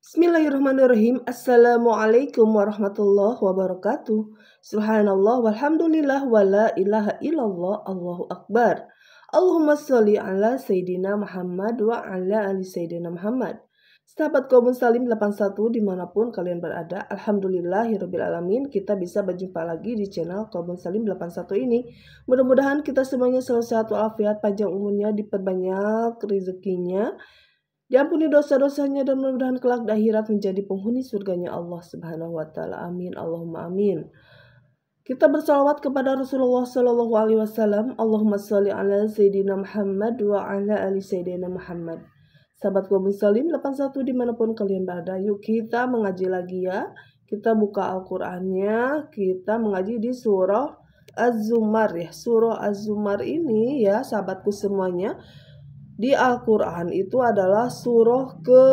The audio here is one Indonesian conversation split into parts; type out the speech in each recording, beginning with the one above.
Bismillahirrahmanirrahim. Assalamualaikum warahmatullahi wabarakatuh. Subhanallah walhamdulillah wala ilaha illallah Allahu akbar. Allahumma sholli ala Sayyidina Muhammad wa ala ali Sayyidina Muhammad. Sahabat kaum muslim 81 dimanapun kalian berada, alhamdulillahirrabbilalamin, kita bisa berjumpa lagi di channel kaum muslim 81 ini. Mudah-mudahan kita semuanya selalu sehat walafiat, panjang umurnya, diperbanyak rezekinya, diampuni dosa-dosanya, dan mudah-mudahan kelak di akhirat menjadi penghuni surganya Allah Subhanahu wa taala. Amin. Allahumma amin. Kita bersalawat kepada Rasulullah Shallallahu alaihi wasallam. Allahumma sholli ala Sayyidina Muhammad wa ala ali Sayyidina Muhammad. Sahabat kaum muslim 81 dimanapun kalian berada, yuk kita mengaji lagi ya. Kita buka Al-Qur'annya, kita mengaji di surah Az-Zumar ya. Surah Az-Zumar ini ya sahabatku semuanya, di Al-Quran itu adalah surah ke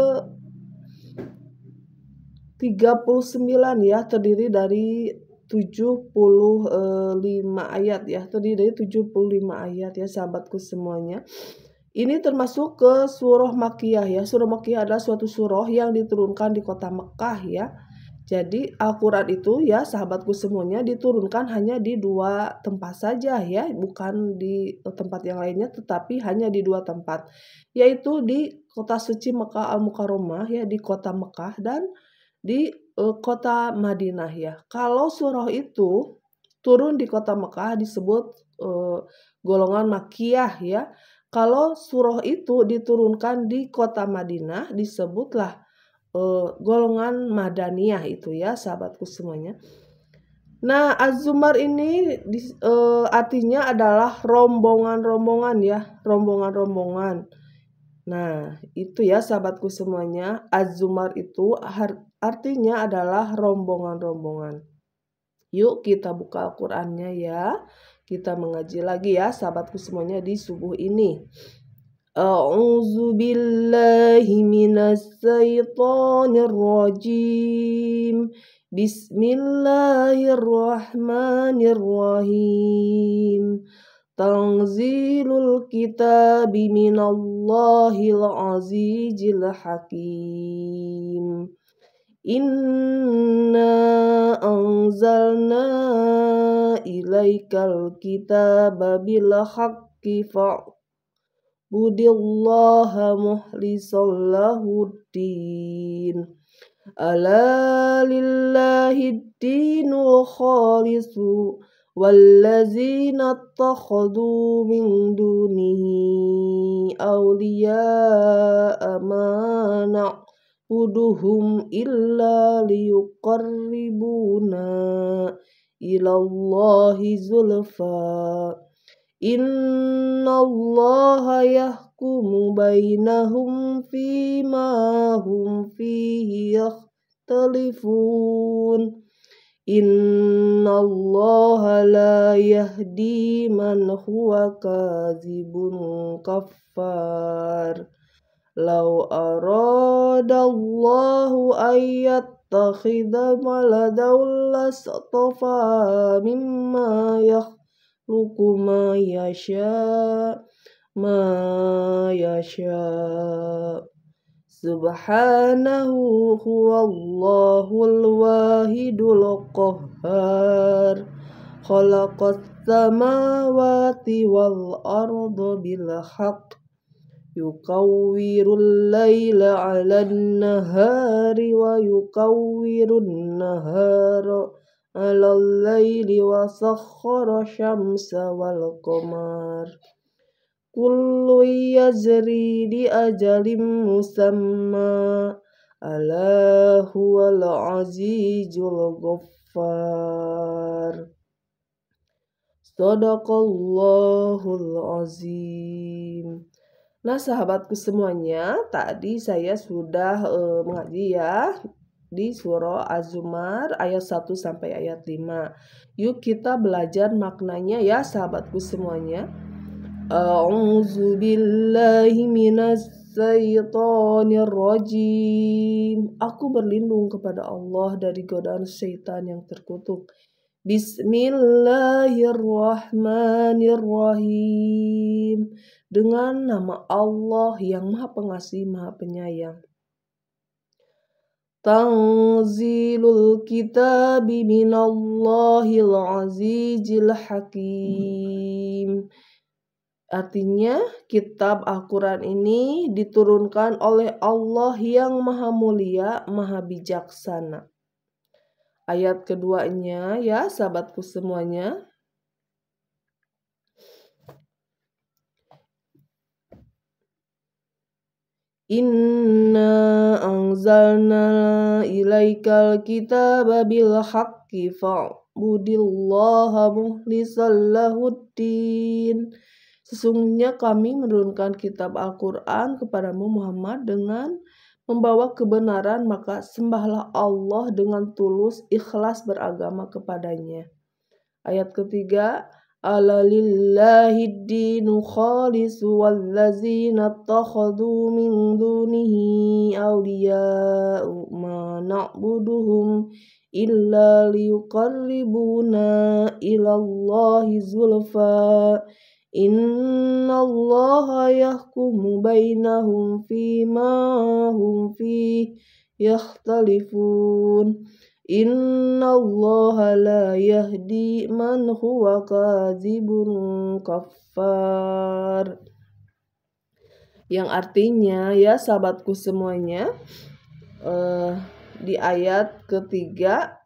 39 ya, terdiri dari 75 ayat ya, terdiri dari 75 ayat ya sahabatku semuanya. Ini termasuk ke surah Makkiyah ya. Surah Makkiyah adalah suatu surah yang diturunkan di kota Mekah ya. Jadi Al-Quran itu ya sahabatku semuanya diturunkan hanya di 2 tempat saja ya, bukan di tempat yang lainnya, tetapi hanya di 2 tempat, yaitu di kota suci Mekah Al-Mukarramah ya, di kota Mekah, dan di kota Madinah ya. Kalau surah itu turun di kota Mekah disebut golongan Makkiyah ya. Kalau surah itu diturunkan di kota Madinah disebutlah golongan Madaniyah itu ya sahabatku semuanya. Nah, Az-Zumar ini artinya adalah rombongan-rombongan ya, rombongan-rombongan. Nah, itu ya sahabatku semuanya, Az-Zumar itu artinya adalah rombongan-rombongan. Yuk kita buka Al-Qur'annya ya. Kita mengaji lagi ya sahabatku semuanya di subuh ini. A'udzu billahi minas syaitonir rajim. Bismillahirrahmanirrahim. Tanzilul kitabi minallahil azizil hakim. Inna anzalna ilaikal kitaba bil haqqi Budillaha muhlisal lahuddin. Ala lillahi dinul khalisu wallazina attakhadu min dunihi awliya'a ma na'buduhum illa liyuqarribuna ilallahi zulfa. Innallaha yahkumu bainahum fima hum fihi yakhtalifun. Innallaha la yahdi man huwa kadzibun kaffar. Law aradallahu ayyattakhidha waladan lastafa mimma yakhluqu ma yasha. Subhanahu huwallahul wahidul qahhar. Khalaqas samawati wal arda bil haqq. Yukawwirul laila 'alan nahari wa yukawwirun nahara 'alal laili wa sakhkhara syamsa wal qamar. Kullu yajri li ajalin musamma. Ala huwal azizul ghaffar. Shadaqallahul azim. Nah sahabatku semuanya, tadi saya sudah mengaji ya di surah Az-Zumar ayat 1 sampai ayat 5. Yuk kita belajar maknanya ya sahabatku semuanya. A'udzu billahi minas syaitonir rajim. Aku berlindung kepada Allah dari godaan syaitan yang terkutuk. Bismillahirrahmanirrahim. Dengan nama Allah yang Maha Pengasih, Maha Penyayang. Tanzilul kitabi minallahil azizil hakim. Artinya, kitab Al-Quran ini diturunkan oleh Allah yang maha mulia, maha bijaksana. Ayat keduanya ya sahabatku semuanya. Inna anzalna ilaikal kitaba bil haqqi fa'budillaha mukhlishan lahuddin. Sesungguhnya kami menurunkan kitab Al-Quran kepadamu Muhammad dengan membawa kebenaran, maka sembahlah Allah dengan tulus ikhlas beragama kepadanya. Ayat ketiga, ala lillahi dinu khalisu wallazina takhadu min dunihi awliya'u ma na'buduhum illa liyuqarribuna ilallahi zulfa innallaha yahkumu bainahum fima hum fih yakhtalifun. Innallaha la yahdi man huwa kadzibun kafar. Yang artinya ya sahabatku semuanya, di ayat ketiga,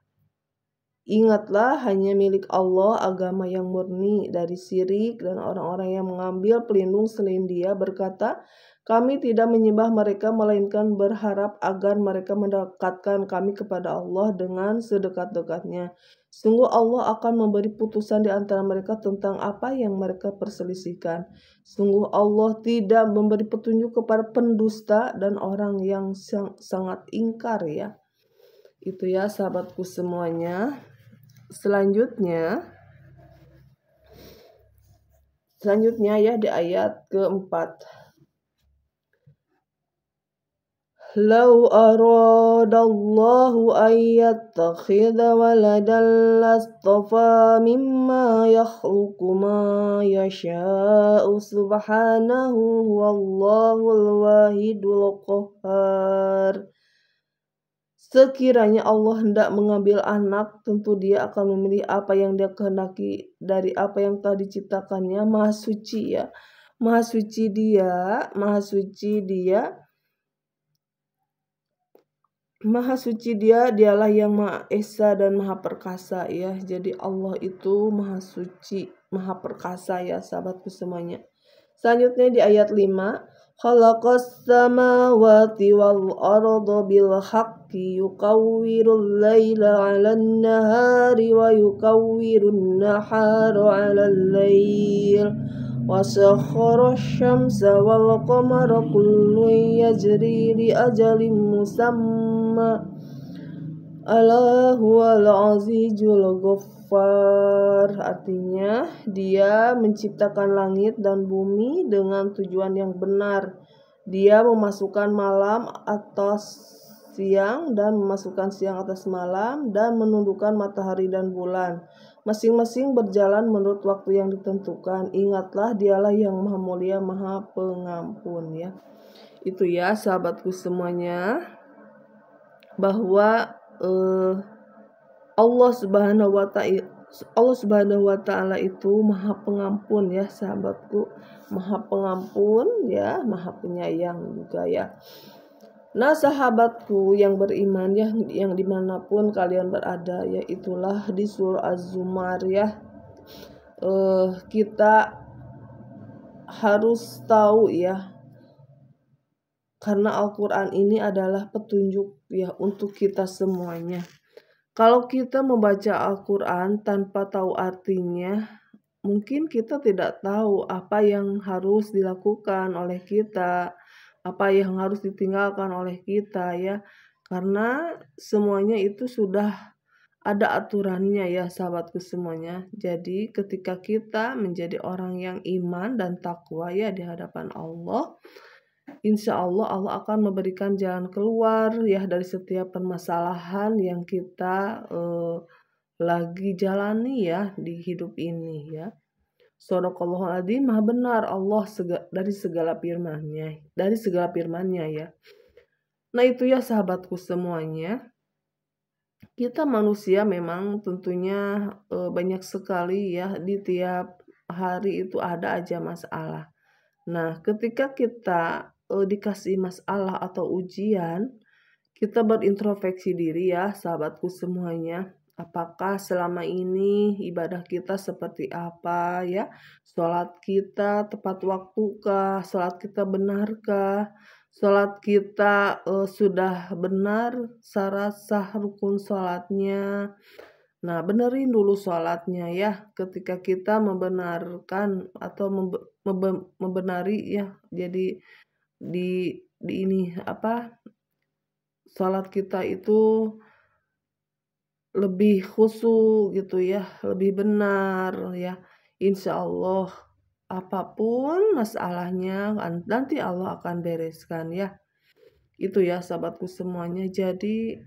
ingatlah hanya milik Allah agama yang murni dari syirik dan orang-orang yang mengambil pelindung selain Dia berkata, kami tidak menyembah mereka melainkan berharap agar mereka mendekatkan kami kepada Allah dengan sedekat-dekatnya. Sungguh Allah akan memberi putusan di antara mereka tentang apa yang mereka perselisihkan. Sungguh Allah tidak memberi petunjuk kepada pendusta dan orang yang sangat ingkar ya. Itu ya sahabatku semuanya. Selanjutnya ya di ayat keempat. Lau aradallahu ayyattakhidha waladan lastafa mimma yakhluqu ma yasha'u subhanahu wallahul wahidul qahhar. Sekiranya Allah hendak mengambil anak, tentu Dia akan memilih apa yang Dia kehendaki dari apa yang telah diciptakannya. Maha suci ya, maha suci Dia, maha suci Dia. Maha suci Dia, Dialah yang Maha Esa dan Maha Perkasa ya. Jadi Allah itu Maha suci, Maha Perkasa ya sahabatku semuanya. Selanjutnya di ayat 5, khalaqas samawati wal arda bil haqqi yukawwirul laila 'alan nahari wa yukawwirun nahara 'alal lail wa sakhkhara asy-syamsa wal qamara kullun yajri li ajalin musamma ala huwal azizul ghaffar. Artinya Dia menciptakan langit dan bumi dengan tujuan yang benar. Dia memasukkan malam atas siang dan memasukkan siang atas malam dan menundukkan matahari dan bulan. Masing-masing berjalan menurut waktu yang ditentukan. Ingatlah Dialah yang maha mulia, maha pengampun ya. Itu ya sahabatku semuanya, bahwa Allah Subhanahu wa Ta'ala itu maha pengampun ya sahabatku, maha pengampun ya, maha penyayang juga ya. Nah sahabatku yang beriman ya, yang dimanapun kalian berada ya, itulah di surah Az-Zumar ya, kita harus tahu ya, karena Al-Quran ini adalah petunjuk ya untuk kita semuanya. Kalau kita membaca Al-Quran tanpa tahu artinya, mungkin kita tidak tahu apa yang harus dilakukan oleh kita, apa yang harus ditinggalkan oleh kita ya. Karena semuanya itu sudah ada aturannya ya sahabatku semuanya. Jadi ketika kita menjadi orang yang iman dan takwa ya di hadapan Allah, insya Allah Allah akan memberikan jalan keluar ya dari setiap permasalahan yang kita lagi jalani ya di hidup ini ya. Shadaqallahul adzim, maha benar Allah dari segala firman-Nya ya. Nah itu ya sahabatku semuanya, kita manusia memang tentunya banyak sekali ya di tiap hari itu ada aja masalah. Nah ketika kita dikasih masalah atau ujian, kita berintrospeksi diri ya sahabatku semuanya. Apakah selama ini ibadah kita seperti apa ya? Sholat kita tepat waktukah? Sholat kita benarkah? Sholat kita sudah benar syarat sah rukun sholatnya. Nah benerin dulu sholatnya ya. Ketika kita membenarkan atau membenari ya. Jadi di ini apa? Sholat kita itu lebih khusyuk gitu ya, lebih benar ya. Insya Allah apapun masalahnya nanti Allah akan bereskan ya. Itu ya sahabatku semuanya. Jadi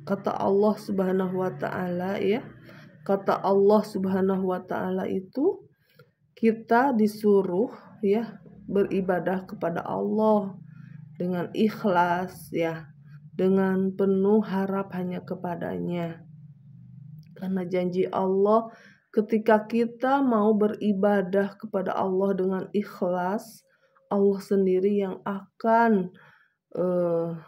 kata Allah Subhanahu wa taala ya. Kata Allah Subhanahu wa taala itu kita disuruh ya beribadah kepada Allah dengan ikhlas ya, dengan penuh harap hanya kepadanya. Karena janji Allah ketika kita mau beribadah kepada Allah dengan ikhlas, Allah sendiri yang akan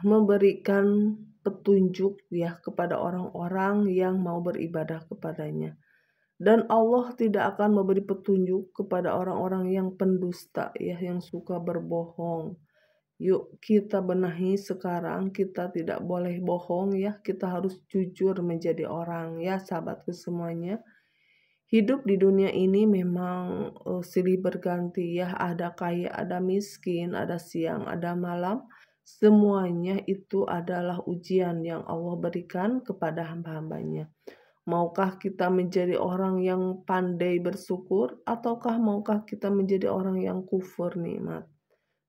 memberikan petunjuk ya kepada orang-orang yang mau beribadah kepadanya. Dan Allah tidak akan memberi petunjuk kepada orang-orang yang pendusta ya, yang suka berbohong. Yuk kita benahi sekarang, kita tidak boleh bohong ya, kita harus jujur menjadi orang ya sahabatku semuanya. Hidup di dunia ini memang silih berganti ya, ada kaya, ada miskin, ada siang, ada malam. Semuanya itu adalah ujian yang Allah berikan kepada hamba-hambanya. Maukah kita menjadi orang yang pandai bersyukur, ataukah maukah kita menjadi orang yang kufur nikmat?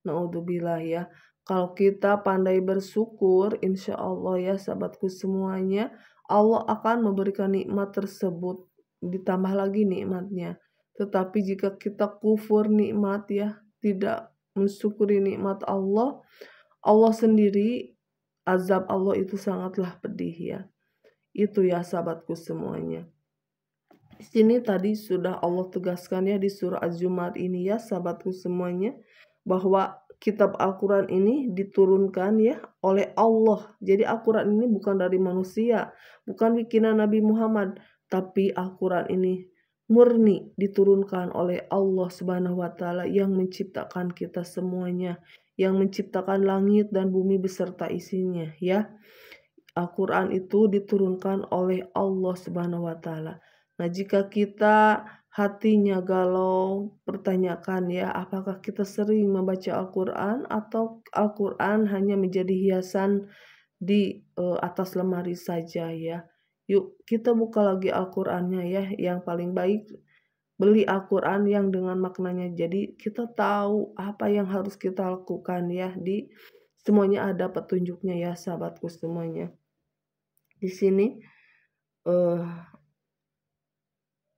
Naudzubillah ya. Kalau kita pandai bersyukur, insya Allah ya sahabatku semuanya, Allah akan memberikan nikmat tersebut, ditambah lagi nikmatnya. Tetapi jika kita kufur nikmat ya, tidak mensyukuri nikmat Allah, Allah sendiri, azab Allah itu sangatlah pedih ya. Itu ya sahabatku semuanya. Di sini tadi sudah Allah tegaskan ya di surah Az-Zumar ini ya sahabatku semuanya, bahwa kitab Al-Quran ini diturunkan ya oleh Allah. Jadi Al-Quran ini bukan dari manusia, bukan bikinan Nabi Muhammad, tapi Al-Quran ini murni diturunkan oleh Allah Subhanahu wa taala yang menciptakan kita semuanya, yang menciptakan langit dan bumi beserta isinya ya. Al-Quran itu diturunkan oleh Allah Subhanahu wa taala. Nah, jika kita hatinya galau, pertanyakan ya, apakah kita sering membaca Al-Quran atau Al-Quran hanya menjadi hiasan di atas lemari saja ya. Yuk kita buka lagi Al-Qurannya ya, yang paling baik beli Al-Quran yang dengan maknanya. Jadi kita tahu apa yang harus kita lakukan ya, di semuanya ada petunjuknya ya sahabatku semuanya. Di sini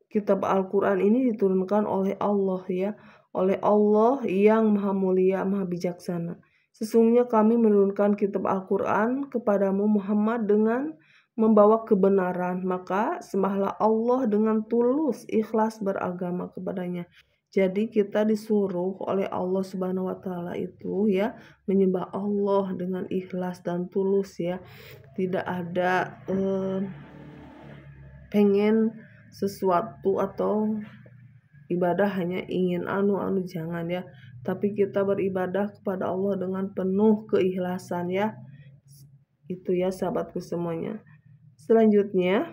kitab Al-Quran ini diturunkan oleh Allah ya, oleh Allah yang maha mulia, maha bijaksana. Sesungguhnya kami menurunkan kitab Al-Quran kepadamu Muhammad dengan membawa kebenaran, maka sembahlah Allah dengan tulus, ikhlas beragama kepadanya. Jadi kita disuruh oleh Allah Subhanahu wa taala itu ya menyembah Allah dengan ikhlas dan tulus ya. Tidak ada pengen sesuatu atau ibadah hanya ingin anu jangan ya, tapi kita beribadah kepada Allah dengan penuh keikhlasan ya. Itu ya sahabatku semuanya. Selanjutnya,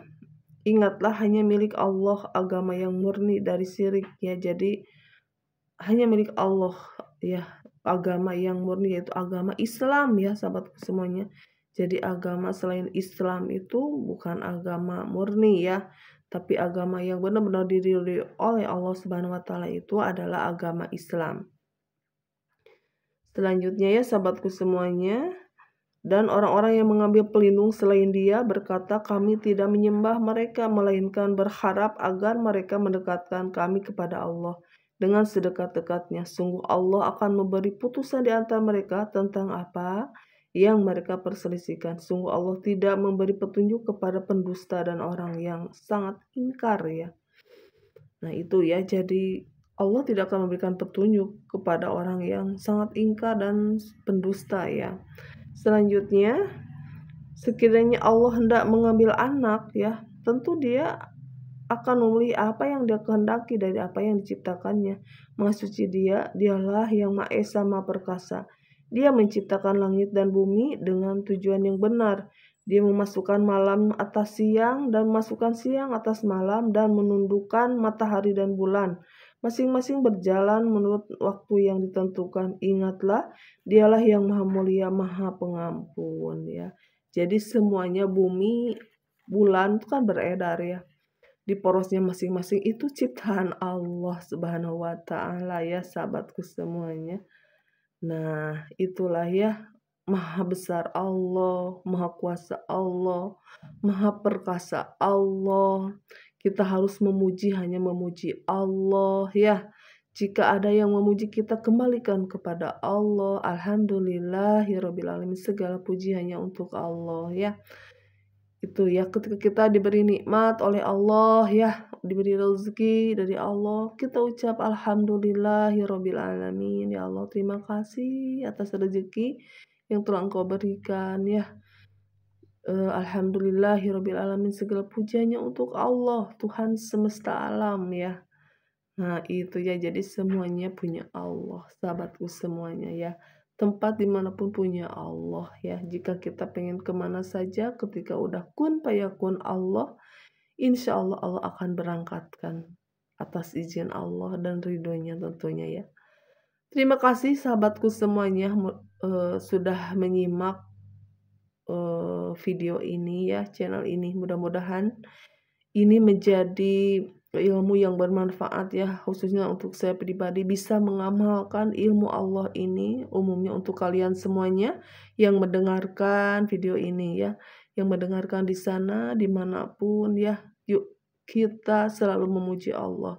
ingatlah hanya milik Allah agama yang murni dari syirik ya. Jadi hanya milik Allah ya agama yang murni, yaitu agama Islam ya sahabatku semuanya. Jadi agama selain Islam itu bukan agama murni ya, tapi agama yang benar-benar diridhoi oleh Allah Subhanahu wa taala itu adalah agama Islam. Selanjutnya ya sahabatku semuanya, dan orang-orang yang mengambil pelindung selain Dia berkata, kami tidak menyembah mereka melainkan berharap agar mereka mendekatkan kami kepada Allah dengan sedekat-dekatnya. Sungguh Allah akan memberi putusan di antara mereka tentang apa yang mereka perselisihkan. Sungguh Allah tidak memberi petunjuk kepada pendusta dan orang yang sangat ingkar ya. Nah itu ya, jadi Allah tidak akan memberikan petunjuk kepada orang yang sangat ingkar dan pendusta ya. Selanjutnya, sekiranya Allah hendak mengambil anak ya, tentu dia akan memilih apa yang dia kehendaki dari apa yang diciptakannya. Maha suci dia, dialah yang Maha Esa Maha Perkasa. Dia menciptakan langit dan bumi dengan tujuan yang benar. Dia memasukkan malam atas siang dan memasukkan siang atas malam dan menundukkan matahari dan bulan. Masing-masing berjalan menurut waktu yang ditentukan. Ingatlah, dialah yang Maha Mulia, Maha Pengampun ya. Jadi semuanya bumi, bulan itu kan beredar ya. Di porosnya masing-masing itu ciptaan Allah Subhanahu wa taala ya, sahabatku semuanya. Nah, itulah ya, maha besar Allah, maha kuasa Allah, maha perkasa Allah. Kita harus memuji, hanya memuji Allah ya. Jika ada yang memuji kita, kembalikan kepada Allah. Alhamdulillahirabbil alamin. Segala puji hanya untuk Allah ya. Itu ya, ketika kita diberi nikmat oleh Allah ya, diberi rezeki dari Allah, kita ucap alhamdulillahirabbil alamin. Ya Allah, terima kasih atas rezeki yang telah Engkau berikan ya. Alhamdulillahirabbil alamin. Segala pujiannya untuk Allah, Tuhan semesta alam ya. Nah itu ya, jadi semuanya punya Allah, sahabatku semuanya ya. Tempat dimanapun punya Allah ya. Jika kita pengen kemana saja, ketika udah kun fayakun Allah, insya Allah Allah akan berangkatkan atas izin Allah dan ridhonya tentunya ya. Terima kasih sahabatku semuanya sudah menyimak video ini ya, channel ini. Mudah-mudahan ini menjadi ilmu yang bermanfaat ya, khususnya untuk saya pribadi, bisa mengamalkan ilmu Allah ini umumnya untuk kalian semuanya yang mendengarkan video ini ya, yang mendengarkan di sana dimanapun ya. Yuk kita selalu memuji Allah.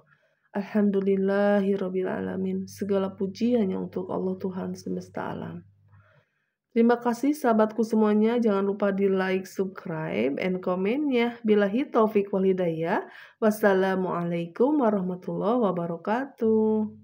Alhamdulillahirabbil alamin. Segala puji hanya untuk Allah Tuhan semesta alam. Terima kasih sahabatku semuanya. Jangan lupa di like, subscribe, and komennya. Billahi taufik wal hidayah. Wassalamualaikum warahmatullahi wabarakatuh.